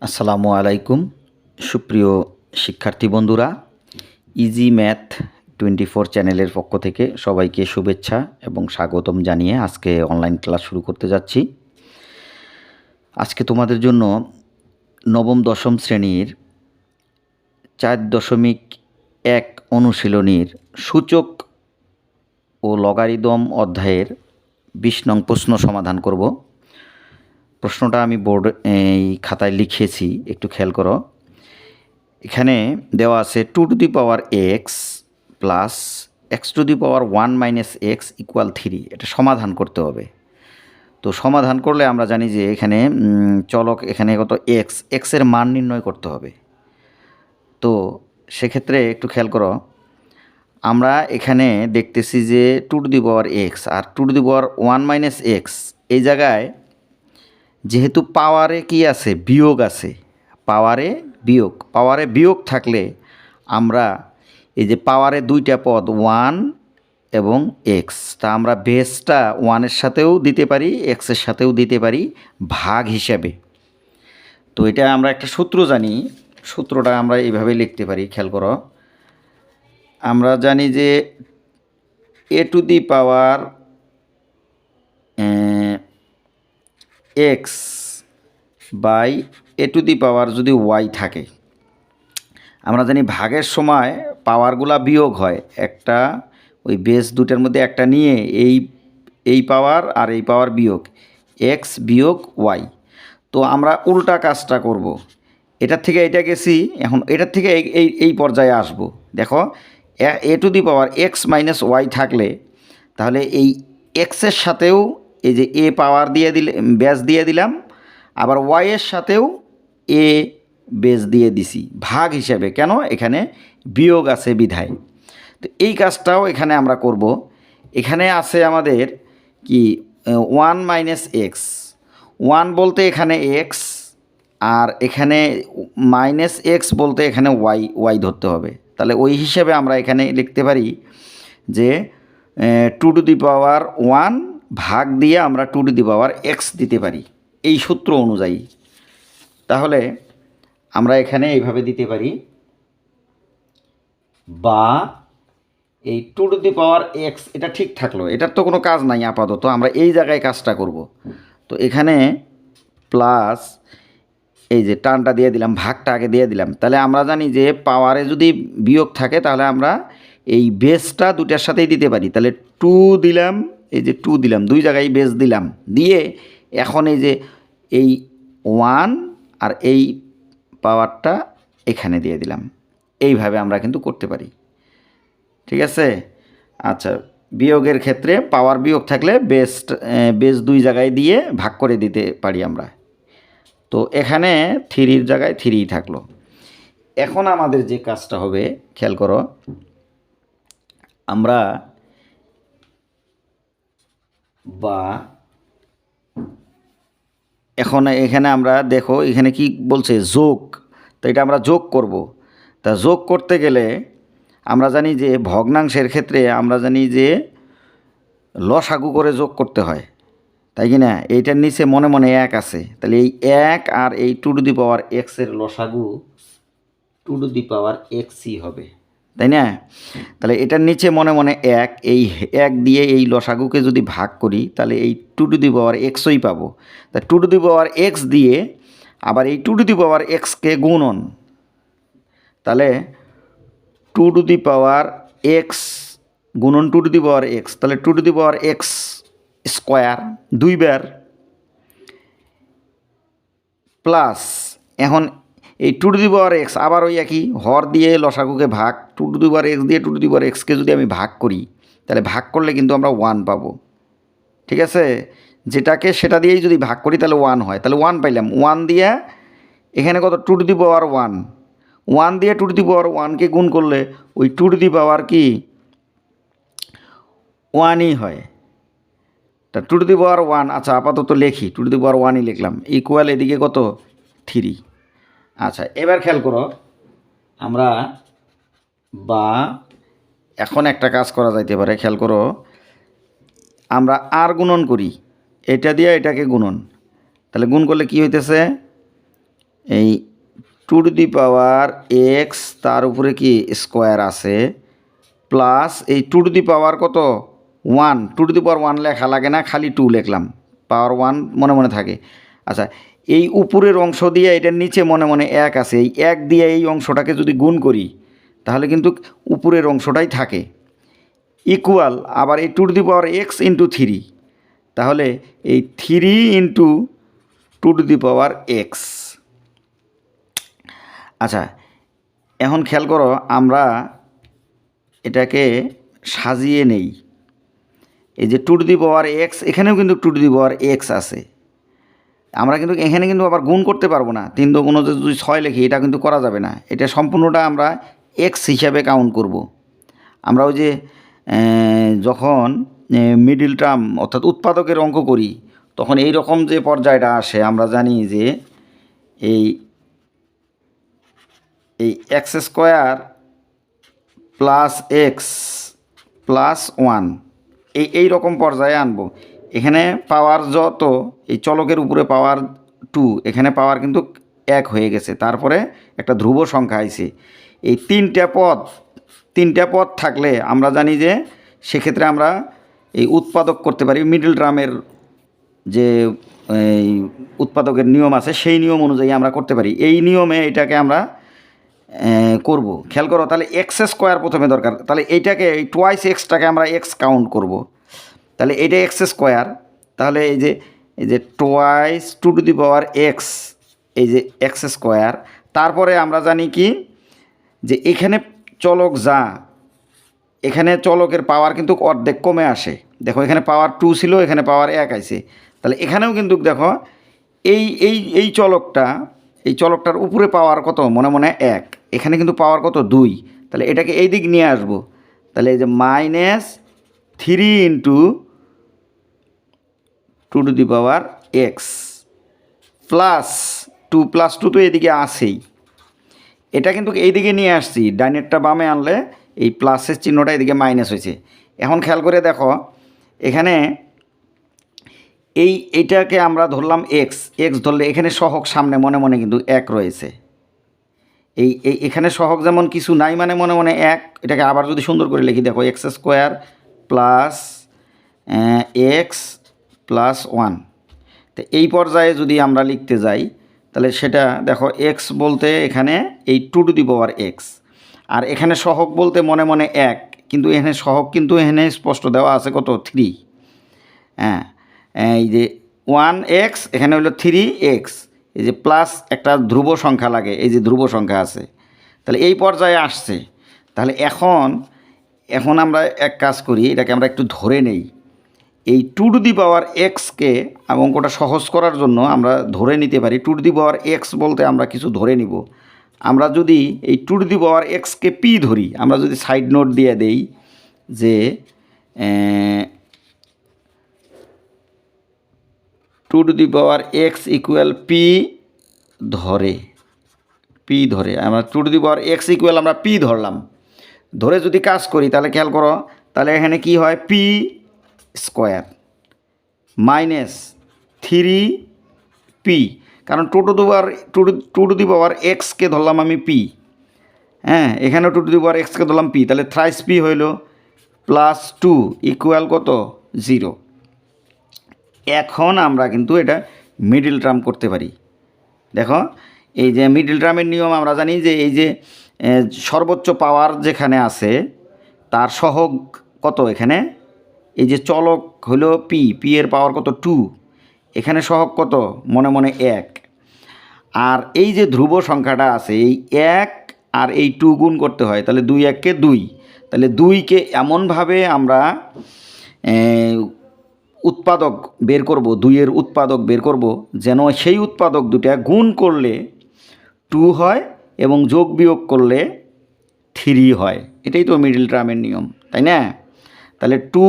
আসসালামু আলাইকুম সুপ্রিয় শিক্ষার্থী বন্ধুরা, ইজি ম্যাথ 24 চ্যানেলের পক্ষ থেকে সবাইকে শুভেচ্ছা এবং স্বাগতম জানিয়ে আজকে অনলাইন ক্লাস শুরু করতে যাচ্ছি। আজকে তোমাদের জন্য নবম দশম শ্রেণীর 4.1 অনুশীলনীর সূচক ও লগারিদম অধ্যায়ের 20 নং প্রশ্ন সমাধান করব। প্রশ্নটা আমি এই খাতায় লিখেছি, একটু খেয়াল করো। এখানে দেওয়া আছে 2 to the power x plus x two the power 1 minus x equal 3। এটা সমাধান করতে হবে। তো সমাধান করলে আমরা জানি যে এখানে চলক এখানে কত এক্সের মান নির্ণয় করতে হবে। তো সেক্ষেত্রে একটু খেয়াল করো, আমরা এখানে দেখতেছি যে 2 টু দি পাওয়ার এক্স আর 2 to the power 1 minus X, এই জায়গায় যেহেতু পাওয়ারে কি আছে, বিয়োগ আছে, পাওয়ারে বিয়োগ থাকলে আমরা এই যে পাওয়ারে দুইটা পদ 1 এবং এক্স, তা আমরা বেসটা 1-এর সাথেও দিতে পারি, এক্সের সাথেও দিতে পারি ভাগ হিসাবে। তো এটা আমরা একটা সূত্র জানি, সূত্রটা আমরা এইভাবে লিখতে পারি। খেয়াল করো, আমরা জানি যে A to the power X by A to the power যদি ওয়াই থাকে, আমরা জানি ভাগের সময় পাওয়ারগুলা বিয়োগ হয়, একটা ওই বেস দুটার মধ্যে একটা নিয়ে এই পাওয়ার আর এই পাওয়ার বিয়োগ, এক্স বিয়োগ ওয়াই। তো আমরা উল্টা কাজটা করব, এটার থেকে এটা গেছি, এখন এটার থেকে এই পর্যায়ে আসব। দেখো, A to the power X minus Y থাকলে তাহলে এই এক্সের সাথেও এই যে এ পাওয়ার দিয়ে দিলে বেস দিয়ে দিলাম, আবার ওয়াইয়ের সাথেও এ বেস দিয়ে দিছি ভাগ হিসাবে। কেন? এখানে বিয়োগ আছে বিধায়। তো এই কাজটাও এখানে আমরা করব। এখানে আছে আমাদের কি 1 মাইনাস এক্স, 1 বলতে এখানে এক্স, আর এখানে মাইনাস এক্স বলতে এখানে ওয়াই ধরতে হবে। তাহলে ওই হিসাবে আমরা এখানে লিখতে পারি যে 2 টু দি পাওয়ার 1 ভাগ দিয়ে আমরা 2 টু দি পাওয়ার এক্স দিতে পারি এই সূত্র অনুযায়ী। তাহলে আমরা এখানে এইভাবে দিতে পারি, বা এই 2 টু দি পাওয়ার এক্স এটা ঠিক থাকলো, এটার তো কোনো কাজ নাই আপাতত, আমরা এই জায়গায় কাজটা করব। তো এখানে প্লাস এই যে টানটা দিয়ে দিলাম, ভাগটা আগে দিয়ে দিলাম। তাহলে আমরা জানি যে পাওয়ারে যদি বিয়োগ থাকে তাহলে আমরা এই বেসটা দুটার সাথেই দিতে পারি। তাহলে 2 দিলাম, এই যে 2 দিলাম, দুই জায়গায় বেস দিলাম, দিয়ে এখন এই যে এই 1 আর এই পাওয়ারটা এখানে দিয়ে দিলাম। এইভাবে আমরা কিন্তু করতে পারি, ঠিক আছে? আচ্ছা, বিয়োগের ক্ষেত্রে পাওয়ার বিয়োগ থাকলে বেস দুই জায়গায় দিয়ে ভাগ করে দিতে পারি আমরা। তো এখানে 3-র জায়গায় 3 থাকলো। এখন আমাদের যে কাজটা হবে, খেয়াল করো, আমরা বা এখন এখানে আমরা দেখো এখানে কি বলছে, যোগ। তো এটা আমরা যোগ করব। তা যোগ করতে গেলে আমরা জানি যে ভগ্নাংশের ক্ষেত্রে আমরা জানি যে লসাগু করে যোগ করতে হয়, তাই কি না? এইটার নিচে মনে মনে 1 আছে, তাহলে এই 1 আর এই 2 টু দি পাওয়ার এক্সের লসাগু 2 টু দি পাওয়ার এক্সই হবে, তাই না? তাহলে এটার নিচে মনে মনে 1, এই 1 দিয়ে এই লসাগুকে যদি ভাগ করি তাহলে এই 2 টু দি পাওয়ার এক্সই পাবো। তা 2 টু দি পাওয়ার এক্স দিয়ে আবার এই 2 টু দি পাওয়ার এক্সকে গুণন, তাহলে 2 টু দি পাওয়ার এক্স গুণন 2 টু দি পাওয়ার এক্স, তাহলে 2 to the power x square 2 bar, plus এখন এই 2 টু দি পাওয়ার এক্স আবার ওই একই হর দিয়ে লসাগুকে ভাগ, 2 টু দি পাওয়ার এক্স দিয়ে 2 টু দি পাওয়ার এক্সকে যদি আমি ভাগ করি তাহলে ভাগ করলে কিন্তু আমরা 1 পাবো, ঠিক আছে? যেটাকে সেটা দিয়েই যদি ভাগ করি তাহলে 1 হয়, তাহলে 1 পাইলাম। 1 দিয়ে এখানে কত 2 টু দি পাওয়ার 1 দিয়ে 2 টু দি পাওয়ার 1কে গুণ করলে ওই 2 টু দি পাওয়ার কি 1ই হয়। তা 2 টু দি পাওয়ার 1, আচ্ছা আপাতত লিখি 2 টু দি পাওয়ার 1ই লিখলাম, ইকুয়াল এদিকে কত 3। আচ্ছা, এবার খেয়াল করো, আমরা বা এখন একটা কাজ করা যাইতে পারে। খেয়াল করো, আমরা আর গুণন করি, এটা দিয়ে এটাকে গুণন, তাহলে গুণ করলে কি হইতেছে, এই two to the power X তার উপরে কি স্কোয়ার আছে প্লাস এই টু টু দি পাওয়ার কত one, two to the power one লেখা লাগে না, খালি টু লিখলাম, পাওয়ার ওয়ান মনে মনে থাকে। আচ্ছা, এই উপরের অংশ দিয়ে এটার নিচে মনে মনে এক আছে, এই এক দিয়ে এই অংশটাকে যদি গুণ করি তাহলে কিন্তু উপরের অংশটাই থাকে, ইকুয়াল আবার এই two to the power X into three, তাহলে এই three into two to the power X. আচ্ছা, এখন খেয়াল করো, আমরা এটাকে সাজিয়ে নেই। এই যে two to the power X, এখানেও কিন্তু two to the power X আছে, আমরা কিন্তু এখানে কিন্তু আবার গুণ করতে পারবো না, 3 × 5 যদি 6 লিখি এটা কিন্তু করা যাবে না, এটা সম্পূর্ণটা আমরা এক্স হিসাবে কাউন্ট করব। আমরা ওই যে যখন মিডিল টার্ম অর্থাৎ উৎপাদকের অঙ্ক করি তখন এই রকম যে পর্যায়টা আসে, আমরা জানি যে এই x square plus x plus one এই রকম পর্যায়ে আনবো। এখানে পাওয়ার যত, এই চলকের উপরে পাওয়ার 2, এখানে পাওয়ার কিন্তু 1 হয়ে গেছে, তারপরে একটা ধ্রুব সংখ্যা আইছে। এই তিনটা পদ থাকলে আমরা জানি যে সেক্ষেত্রে আমরা এই উৎপাদক করতে পারি, মিডল টার্মের যে এই উৎপাদকের নিয়ম আছে সেই নিয়ম অনুযায়ী আমরা করতে পারি। এই নিয়মে এটাকে আমরা করব। খেয়াল করো, তাহলে এক্স স্কোয়ার প্রথমে দরকার, তাহলে এইটাকে এই টোয়াইস এক্সটাকে আমরা এক্স কাউন্ট করব, তাহলে এটা এক্স স্কোয়ার, তাহলে এই যে twice two to the power x, এই যে এক্স স্কোয়ার, তারপরে আমরা জানি কি যে এখানে চলক যা, এখানে চলকের পাওয়ার কিন্তু অর্ধেক কমে আসে। দেখো এখানে পাওয়ার 2 ছিল, এখানে পাওয়ার 1 আইছে, তাহলে এখানেও কিন্তু দেখো এই চলকটার উপরে পাওয়ার কত মনে মনে 1, এখানে কিন্তু পাওয়ার কত 2, তাহলে এটাকে এই দিক নিয়ে আসবো, তাহলে এই যে -3 into two to the power x plus 2 তো এদিকে আসেই, এটা কিন্তু এই দিকে নিয়ে আসছি, ডাইনেরটা বামে আনলে এই প্লাসের চিহ্নটা এদিকে মাইনাস হয়েছে। এখন খেয়াল করে দেখো, এখানে এইটাকে আমরা ধরলাম এক্স ধরলে এখানে সহগ সামনে মনে মনে কিন্তু 1 রয়েছে, এখানে সহগ যেমন কিছু নাই মানে মনে মনে 1, এটাকে আবার যদি সুন্দর করে লিখি, দেখো x square plus x plus 1, তো এই পর্যায়ে যদি আমরা লিখতে যাই তাহলে সেটা দেখো এক্স বলতে এখানে এই two to the power X, আর এখানে সহগ বলতে মনে মনে 1, কিন্তু এখানে সহগ কিন্তু এখানে স্পষ্ট দেওয়া আছে কত 3, হ্যাঁ, এই যে 1x এখানে হলো 3x, এই যে প্লাস একটা ধ্রুব সংখ্যা লাগে, এই যে ধ্রুব সংখ্যা আছে, তাহলে এই পর্যায়ে আসছে। তাহলে এখন আমরা এক কাজ করি, এটাকে আমরা একটু ধরে নেই, এই টু টু দি পাওয়ার এক্সকে অঙ্কটা সহজ করার জন্য আমরা ধরে নিতে পারি, two to the power x বলতে আমরা কিছু ধরে নিব। আমরা যদি এই টু টু দি পাওয়ার এক্সকে পি ধরি, আমরা যদি সাইড নোট দিয়ে দেই যে two to the power x equal p ধরে আমরা two to the power x equal আমরা পি ধরলাম, ধরে যদি কাজ করি তাহলে খেয়াল করো, তাহলে এখানে কি হয় পি স্কোয়ার -3p, কারণ টু টু দি পাওয়ার এক্সকে ধরলাম আমি পি, হ্যাঁ, এখানে টু টু দি পাওয়ার এক্সকে ধরলাম পি, তাহলে থ্রাইস পি হইল +2 ইকুয়াল কত 0। এখন আমরা কিন্তু এটা মিডল টার্ম করতে পারি। দেখো এই যে মিডল টার্মের নিয়ম আমরা জানি যে এই যে সর্বোচ্চ পাওয়ার যেখানে আছে তার সহগ কত, এখানে এই যে চলক হলো পি এর পাওয়ার কত 2, এখানে সহগ কত মনে মনে 1, আর এই যে ধ্রুব সংখ্যাটা আছে এই 1 আর এই 2 গুণ করতে হয়, তাহলে 2 1 কে 2, তাহলে 2কে এমনভাবে আমরা উৎপাদক বের করব, 2-এর উৎপাদক বের করব যেন সেই উৎপাদক দুটা গুণ করলে 2 হয় এবং যোগ বিয়োগ করলে 3 হয়, এটাই তো মিডল টার্মের নিয়ম, তাই না? তাহলে 2,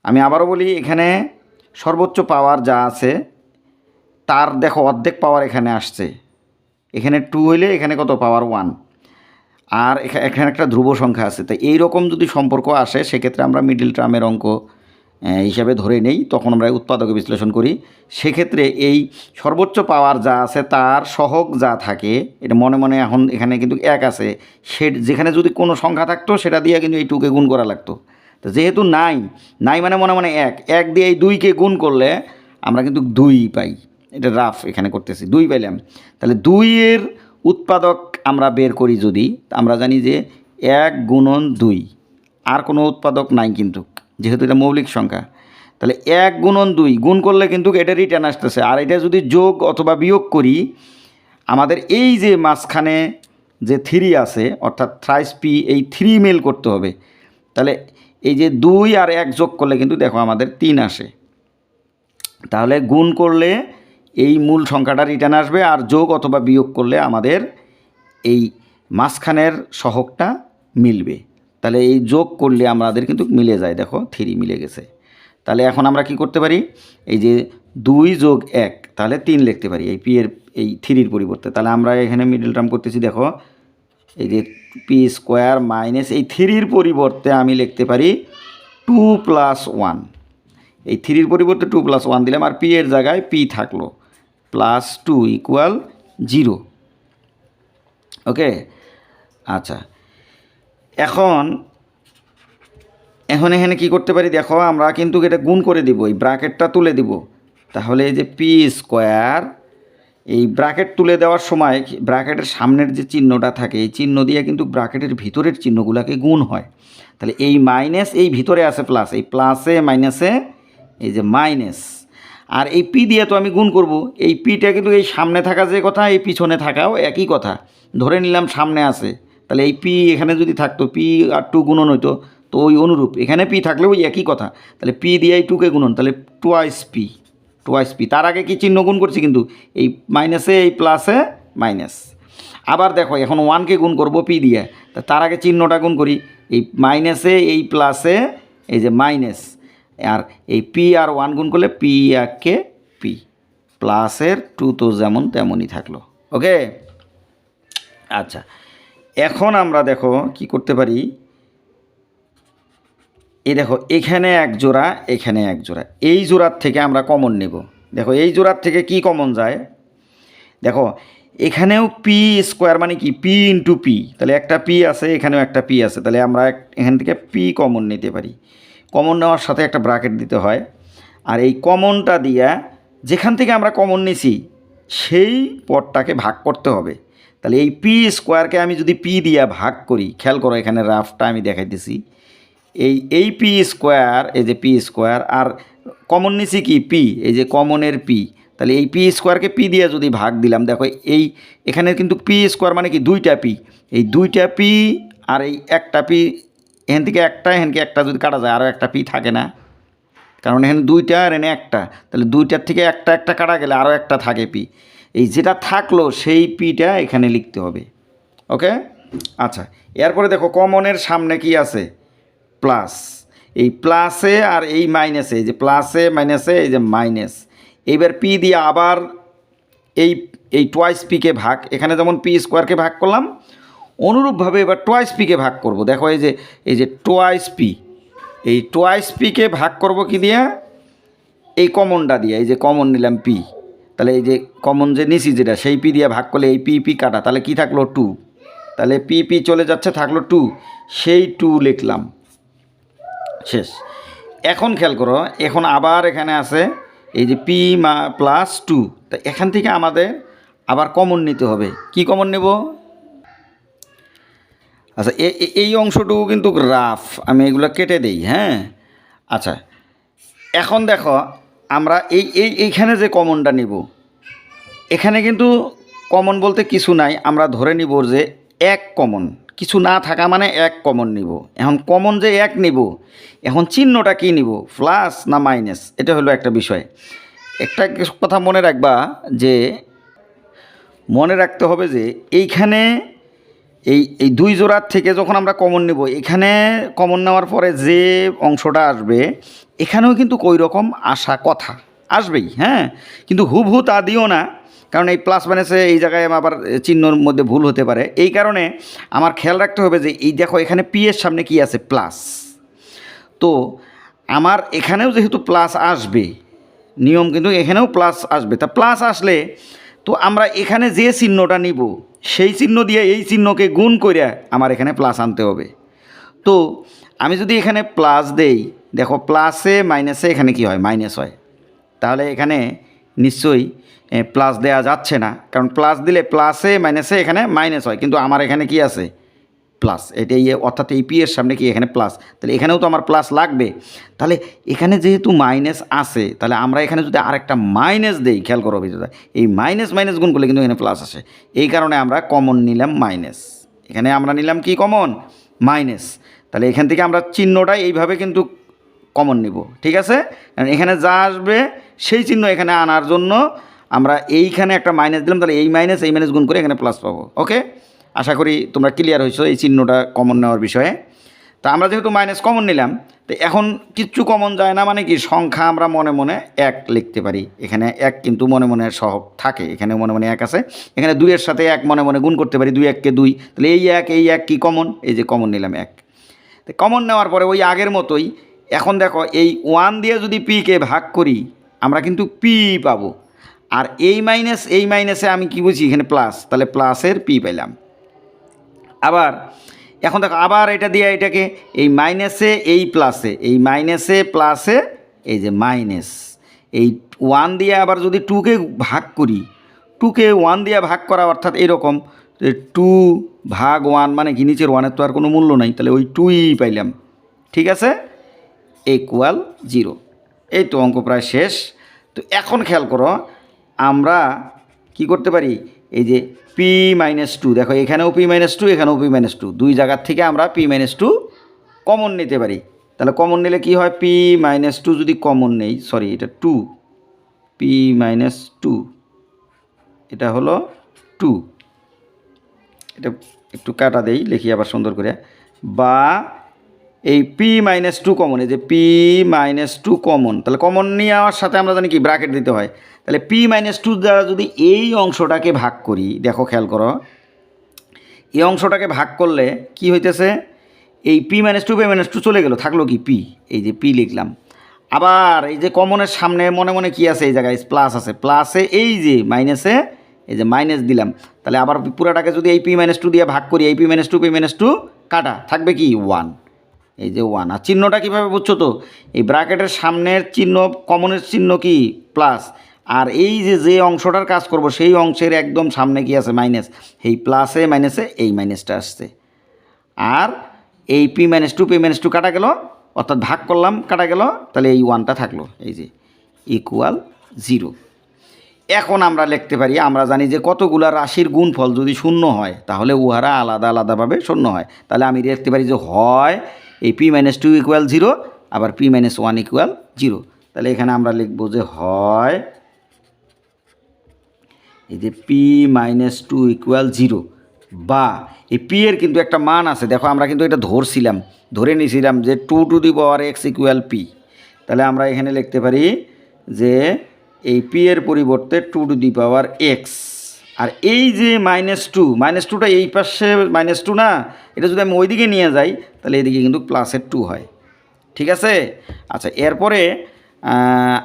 আমি আবারও বলি, এখানে সর্বোচ্চ পাওয়ার যা আছে তার দেখো অর্ধেক পাওয়ার এখানে আসছে, এখানে 2 হইলে এখানে কত পাওয়ার 1, আর এখানে একটা ধ্রুব সংখ্যা আছে, তাই এই রকম যদি সম্পর্ক আসে সেক্ষেত্রে আমরা মিডল টার্মের অঙ্ক হিসাবে ধরে নেই, তখন আমরা উৎপাদকে বিশ্লেষণ করি। সেক্ষেত্রে এই সর্বোচ্চ পাওয়ার যা আছে তার সহগ যা থাকে, এটা মনে মনে এখন এখানে কিন্তু 1 আছে, সে যেখানে যদি কোনো সংখ্যা থাকতো সেটা দিয়ে কিন্তু এই 2কে গুণ করা লাগতো। তো যেহেতু নাই মানে মনে মনে 1 দিয়ে এই 2কে গুণ করলে আমরা কিন্তু 2 পাই। এটা রাফ এখানে করতেছি, 2 পাইলাম। তাহলে 2 এর উৎপাদক আমরা বের করি যদি, আমরা জানি যে 1 গুণন 2, আর কোনো উৎপাদক নাই কিন্তু, যেহেতু এটা মৌলিক সংখ্যা। তাহলে 1 গুণন 2 গুণ করলে কিন্তু এটা রিটার্ন আসতেছে। আর এটা যদি যোগ অথবা বিয়োগ করি, আমাদের এই যে মাঝখানে যে 3 আছে অর্থাৎ থ্রাইস পি, এই 3 মেল করতে হবে। তাহলে এই যে 2 আর 1 যোগ করলে কিন্তু দেখো আমাদের 3 আসে। তাহলে গুণ করলে এই মূল সংখ্যাটা রিটার্ন আসবে, আর যোগ অথবা বিয়োগ করলে আমাদের এই মাঝখানের সহগটা মিলবে। তাহলে এই যোগ করলে আমাদের কিন্তু মিলে যায়, দেখো 3 মিলে গেছে। তাহলে এখন আমরা কি করতে পারি, এই যে 2 যোগ 1 তাহলে 3 লিখতে পারি এই পি এর এই 3-র পরিবর্তে। তাহলে আমরা এখানে মিডল টার্ম করতেছি, দেখো এই যে পি স্কোয়ার মাইনাস এই 3-র পরিবর্তে আমি লিখতে পারি 2 + 1। এই 3-র পরিবর্তে 2 + 1 দিলাম, আর পি এর জায়গায় পি থাকলো, +2 = 0। ওকে, আচ্ছা। এখন এখানে কি করতে পারি, দেখো আমরা কিন্তু এটা গুণ করে দিব, এই ব্র্যাকেটটা তুলে দিব। তাহলে এই যে পি স্কোয়ার, এই ব্র্যাকেট তুলে দেওয়ার সময় ব্র্যাকেটের সামনের যে চিহ্নটা থাকে এই চিহ্ন দিয়ে কিন্তু ব্র্যাকেটের ভিতরের চিহ্নগুলোকে গুণ হয়। তাহলে এই মাইনাস এই ভিতরে আছে প্লাস, এই প্লাসে মাইনাসে এই যে মাইনাস, আর এই পি দিয়ে তো আমি গুণ করব। এই পিটা কিন্তু এই সামনে থাকা যে কথা, এই পিছনে থাকাও একই কথা। ধরে নিলাম সামনে আছে, তাহলে এই পি এখানে যদি থাকতো, পি আর 2 গুণন হইতো, তো ওই অনুরূপ এখানে পি থাকলেও ওই একই কথা। তাহলে পি দিয়ে এই 2কে গুণন, তাহলে টুয়াইস পি। তার আগে কি চিহ্ন গুণ করছি কিন্তু, এই মাইনাসে এই প্লাসে মাইনাস। আবার দেখো এখন 1কে গুণ করব পি দিয়ে, তার আগে চিহ্নটা গুণ করি, এই মাইনাসে এই প্লাসে এই যে মাইনাস, আর এই পি আর 1 গুণ করলে পি একে পি, প্লাসের 2 তো যেমন তেমনই থাকলো। ওকে, আচ্ছা। এখন আমরা দেখো কি করতে পারি, এই দেখো এখানে 1 জোড়া, এখানে 1 জোড়া, এই জোড়ার থেকে আমরা কমন নেব। দেখো এই জোড়ার থেকে কি কমন যায়, দেখো এখানেও পি স্কোয়ার মানে কি, পি ইন্টু পি। তাহলে একটা পি আছে, এখানেও একটা পি আছে, তাহলে আমরা এখান থেকে পি কমন নিতে পারি। কমন নেওয়ার সাথে একটা ব্র্যাকেট দিতে হয়, আর এই কমনটা দিয়া যেখান থেকে আমরা কমন নিছি সেই পদটাকে ভাগ করতে হবে। তাহলে এই পি স্কোয়ারকে আমি যদি পি দিয়া ভাগ করি, খেয়াল করো এখানে রাফটা আমি দেখাইতেছি, এই পি স্কোয়ার, এই যে পি স্কোয়ার, আর কমন নিছি কি পি, এই যে কমনের পি। তাহলে এই পি স্কোয়ারকে পি দিয়ে যদি ভাগ দিলাম, দেখো এই এখানে কিন্তু পি স্কোয়ার মানে কি 2টা পি, এই 2টা পি আর এই একটা পি, এখান থেকে একটা যদি কাটা যায় আরও একটা পি থাকে না, কারণ এখানে 2টা আর এখানে একটা, তাহলে 2টার থেকে একটা কাটা গেলে আরও একটা থাকে পি। এই যেটা থাকলো সেই পিটা এখানে লিখতে হবে। ওকে, আচ্ছা। এরপরে দেখো কমনের সামনে কি আছে, প্লাস। এই প্লাসে আর এই মাইনাসে, এই যে প্লাসে মাইনাসে এই যে মাইনাস, এইবার পি দিয়ে আবার এই টুয়াইস পিকে ভাগ, এখানে যেমন পি স্কোয়ারকে ভাগ করলাম অনুরূপভাবে এবার টুয়াইস পিকে ভাগ করব। দেখো এই যে টুয়াইস পি, এই টুয়াইস পিকে ভাগ করব কি দিয়ে, এই কমনটা দিয়ে, এই যে কমন নিলাম পি, তাহলে এই যে কমন যে নিছি যেটা সেই পি দিয়ে ভাগ করলে এই পি কাটা, তাহলে কি থাকলো 2, তাহলে পি চলে যাচ্ছে, থাকলো 2, সেই 2 লিখলাম, শেষ। এখন খেয়াল করো, এখন আবার এখানে আছে এই যে পি +2, তা এখান থেকে আমাদের আবার কমন নিতে হবে। কি কমন নেব, আচ্ছা এই অংশটুকু কিন্তু রাফ, আমি এগুলো কেটে দেই, হ্যাঁ। আচ্ছা, এখন দেখো আমরা এইখানে যে কমনটা নিব, এখানে কিন্তু কমন বলতে কিছু নাই, আমরা ধরে নিব যে 1 কমন, কিছু না থাকা মানে 1 কমন নিব। এখন কমন যে 1 নিব, এখন চিহ্নটা কি নিব, প্লাস না মাইনাস, এটা হলো একটা বিষয়। একটা কথা মনে রাখবা, যে মনে রাখতে হবে যে এইখানে এই 2 জোড়ার থেকে যখন আমরা কমন নেব, এখানে কমন নেওয়ার পরে যে অংশটা আসবে এখানেও কিন্তু ওই রকম আসা কথা আসবেই, হ্যাঁ। কিন্তু হুবহু তা দিও না, কারণ এই প্লাস মাইনাসে এই জায়গায় আবার চিহ্নর মধ্যে ভুল হতে পারে। এই কারণে আমার খেয়াল রাখতে হবে যে এই দেখো এখানে পি এর সামনে কি আছে, প্লাস। তো আমার এখানেও যেহেতু প্লাস আসবে, নিয়ম কিন্তু এখানেও প্লাস আসবে, তা প্লাস আসলে তো আমরা এখানে যে চিহ্নটা নিব সেই চিহ্ন দিয়ে এই চিহ্নকে গুণ করে আমার এখানে প্লাস আনতে হবে। তো আমি যদি এখানে প্লাস দেই, দেখো প্লাসে মাইনাসে এখানে কি হয়, মাইনাস হয়। তাহলে এখানে নিশ্চয়ই প্লাস দেওয়া যাচ্ছে না, কারণ প্লাস দিলে প্লাসে মাইনাসে এখানে মাইনাস হয়, কিন্তু আমার এখানে কি আছে, প্লাস। এটা অর্থাৎ এই পি এর সামনে কি এখানে প্লাস, তাহলে এখানেও তো আমার প্লাস লাগবে। তাহলে এখানে যেহেতু মাইনাস আছে, তাহলে আমরা এখানে যদি আরেকটা মাইনাস দেই, খেয়াল করো ভিডিওটা, এই মাইনাস মাইনাস গুণ করলে কিন্তু এখানে প্লাস আসে। এই কারণে আমরা কমন নিলাম মাইনাস, এখানে আমরা নিলাম কি কমন, মাইনাস। তাহলে এখান থেকে আমরা চিহ্নটা এইভাবে কিন্তু কমন নিব, ঠিক আছে। এখানে যা আসবে সেই চিহ্ন এখানে আনার জন্য আমরা এইখানে একটা মাইনাস দিলাম, তাহলে এই মাইনাস গুণ করে এখানে প্লাস পাবো। ওকে, আশা করি তোমরা ক্লিয়ার হয়েছো এই চিহ্নটা কমন নেওয়ার বিষয়ে। তা আমরা যেহেতু মাইনাস কমন নিলাম, তো এখন কিচ্ছু কমন যায় না, মানে কি সংখ্যা আমরা মনে মনে এক লিখতে পারি। এখানে এক কিন্তু মনে মনে সহ থাকে, এখানে মনে মনে এক আছে, এখানে দুইয়ের সাথে এক মনে মনে গুণ করতে পারি, 2 1 কে 2, তাহলে এই এক কি কমন, এই যে কমন নিলাম এক। তো কমন নেওয়ার পরে ওই আগের মতোই এখন দেখো এই 1 দিয়ে যদি পিকে ভাগ করি আমরা কিন্তু পি পাবো, আর এই মাইনাসে আমি কি বুঝি এখানে প্লাস, তাহলে প্লাসের পি পেলাম। আবার এখন দেখো আবার এটা দিয়ে এটাকে এই মাইনাসে এই প্লাসে, এই মাইনাসে প্লাসে, এই যে মাইনাস, এই 1 দিয়ে আবার যদি 2কে ভাগ করি, 2কে 1 দিয়ে ভাগ করা অর্থাৎ এরকম 2 ভাগ 1 মানে কি নিচের 1-এর তো আর কোনো মূল্য নাই, তাহলে ওই 2ই পাইলাম, ঠিক আছে, ইকুয়াল 0। এই তো অঙ্ক প্রায় শেষ। তো এখন খেয়াল করো আমরা কি করতে পারি, এই যে পি মাইনাস 2, দেখো এখানেও পি মাইনাস 2, এখানেও পি মাইনাস 2, দুই জায়গার থেকে আমরা পি মাইনাস 2 কমন নিতে পারি। তাহলে কমন নিলে কি হয়, পি মাইনাস 2 যদি কমন নেই, সরি এটা 2, পি মাইনাস 2, এটা হলো 2, এটা একটু কাটা দেই, লিখি আবার সুন্দর করে, বা এই পি মাইনাস 2 কমন, এই যে পি মাইনাস 2 কমন, তাহলে কমন নিয়ে যাওয়ার সাথে আমরা জানি কি ব্র্যাকেট দিতে হয়। তাহলে পি মাইনাস 2 দ্বারা যদি এই অংশটাকে ভাগ করি, দেখো খেয়াল করো এই অংশটাকে ভাগ করলে কি হইতেছে, এই পি মাইনাস 2 চলে গেল, থাকলো কি পি, এই যে পি লিখলাম। আবার এই যে কমনের সামনে মনে মনে কি আছে, এই জায়গায় প্লাস আছে, প্লাসে এই যে মাইনাসে এই যে মাইনাস দিলাম, তাহলে আবার পুরাটাকে যদি এই পি মাইনাস 2 দিয়ে ভাগ করি, এই পি মাইনাস 2 কাটা, থাকবে কি 1, এই যে 1। আর চিহ্নটা কীভাবে বুঝছো, তো এই ব্র্যাকেটের সামনের চিহ্ন কমনের চিহ্ন কি প্লাস, আর এই যে অংশটার কাজ করব সেই অংশের একদম সামনে কি আছে, মাইনাস, এই প্লাসে মাইনাসে এই মাইনাসটা আসছে, আর এই পি মাইনাস 2 কাটা গেল, অর্থাৎ ভাগ করলাম কাটা গেল, তাহলে এই 1টা থাকলো, এই যে ইকুয়াল 0। এখন আমরা লিখতে পারি, আমরা জানি যে কতগুলা রাশির গুণফল যদি শূন্য হয় তাহলে উহারা আলাদা আলাদাভাবে শূন্য হয়। তাহলে আমি লিখতে পারি যে হয় এই পি মাইনাস 2 ইকুয়াল 0, আবার পি মাইনাস 1 ইকুয়াল 0। তাহলে এখানে আমরা লিখব যে হয় এই যে পি মাইনাস 2 ইকুয়াল 0, বা এই পি এর কিন্তু একটা মান আছে, দেখো আমরা কিন্তু এটা ধরে নিয়েছিলাম যে 2 to the power x equal P. তাহলে আমরা এখানে লিখতে পারি যে এই পি এর পরিবর্তে 2 টু দি পাওয়ার x, আর এই যে -2টা এই পাশে -2 না, এটা যদি আমি ওইদিকে নিয়ে যাই তাহলে এদিকে কিন্তু +2 হয়, ঠিক আছে। আচ্ছা, এরপরে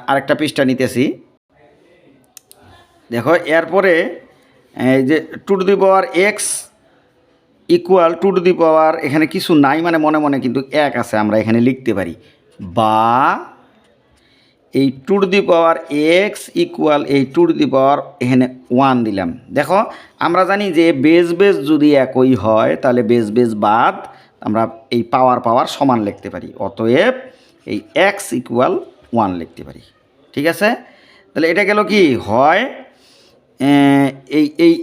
আরেকটা পৃষ্ঠা নিতেছি, দেখো এরপরে এই যে 2 to the power x equal 2 to the power, এখানে কিছু নাই মানে মনে মনে কিন্তু 1 আছে, আমরা এখানে লিখতে পারি, বা এই 2 to the power x equal এই 2 টু দি পাওয়ার এখানে 1 দিলাম। দেখো আমরা জানি যে বেস যদি একই হয় তাহলে বেস বাদ আমরা এই পাওয়ার সমান লিখতে পারি, অতএব এই x ইকুয়াল 1 লিখতে পারি, ঠিক আছে। তাহলে এটা গেল কি হয়, এই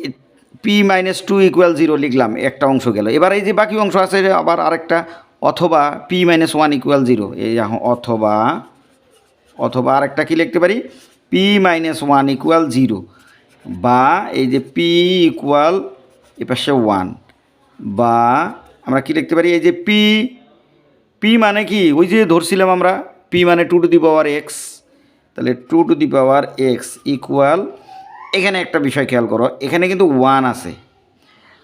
পি মাইনাস 2 ইকুয়াল 0 লিখলাম, একটা অংশ গেল। এবার এই যে বাকি অংশ আছে আবার আরেকটা, অথবা পি মাইনাস 1 ইকুয়াল 0, এই অথবা আরেকটা কি লিখতে পারি, পি মাইনাস 1 ইকুয়াল 0, বা এই যে পি ইকুয়াল এপাশে 1, বা আমরা কি লিখতে পারি, এই যে পি মানে কি ওই যে ধরছিলাম আমরা পি মানে 2 টু দি পাওয়ার x, তাহলে 2 to the power x equal, এখানে একটা বিষয় খেয়াল করো, এখানে কিন্তু 1 আছে,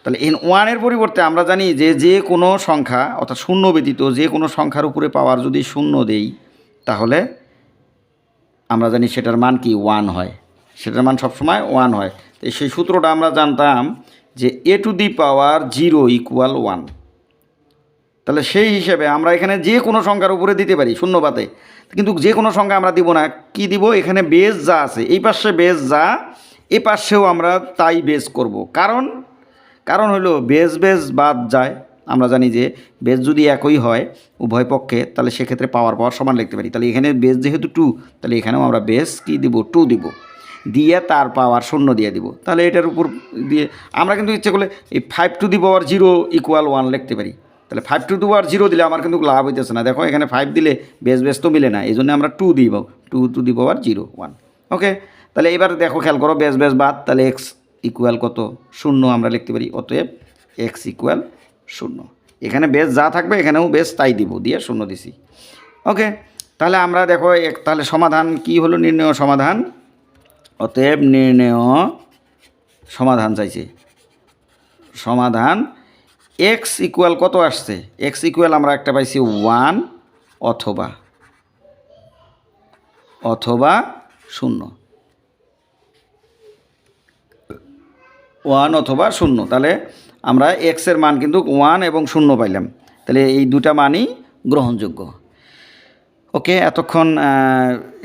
তাহলে এই 1-এর পরিবর্তে আমরা জানি যে কোনো সংখ্যা অর্থাৎ শূন্য ব্যতীত যে কোনো সংখ্যার উপরে পাওয়ার যদি শূন্য দেই তাহলে আমরা জানি সেটার মান কি 1 হয়, সেটার মান সবসময় 1 হয়। তো সেই সূত্রটা আমরা জানতাম যে a⁻0 = 1। তাহলে সেই হিসেবে আমরা এখানে যে কোনো সংখ্যার উপরে দিতে পারি শূন্যপাতে, কিন্তু যে কোনো সংখ্যা আমরা দিব না। কি দিব? এখানে বেস যা আছে, এই পাশে বেস যা, এ পাশেও আমরা তাই বেস করব। কারণ হলো বেস বাদ যায়। আমরা জানি যে বেস যদি একই হয় উভয় পক্ষে, তাহলে সেক্ষেত্রে পাওয়ার সমান লিখতে পারি। তাহলে এখানে বেস যেহেতু 2, তাহলে এখানেও আমরা বেস কি দিব? 2 দিব, দিয়ে তার পাওয়ার 0 দিয়ে দিব। তাহলে এটার উপর দিয়ে আমরা কিন্তু ইচ্ছে করলে এই 5⁻0 = 1 লিখতে পারি। তাহলে 5⁻0 দিলে আমার কিন্তু লাভ হইতেছে না। দেখো এখানে 5 দিলে বেস তো মিলে না, এই জন্য আমরা 2 দিব, 2⁻0 1। ওকে, তাহলে এবার দেখো খেয়াল করো, বেস বাদ, তাহলে x = কত? 0 আমরা লিখতে পারি। অতএব x = 0। এখানে বেস যা থাকবে এখানেও বেস তাই দিব, দিয়ে 0 দিছি। ওকে, তাহলে আমরা দেখো তাহলে সমাধান কি হলো? নির্ণয় সমাধান। অতএব নির্ণয় সমাধান চাইছে। সমাধান x = কত আসছে? x = আমরা একটা পাইছি 1 অথবা 0, 1 অথবা 0। তাহলে আমরা x এর মান কিন্তু 1 এবং 0 পাইলাম। তাহলে এই দুটা মানই গ্রহণযোগ্য। ওকে, এতক্ষণ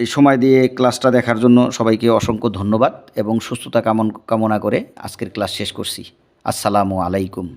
এই সময় দিয়ে ক্লাসটা দেখার জন্য সবাইকে অসংখ্য ধন্যবাদ এবং সুস্থতা কামনা করে আজকের ক্লাস শেষ করছি। আসসালামু আলাইকুম।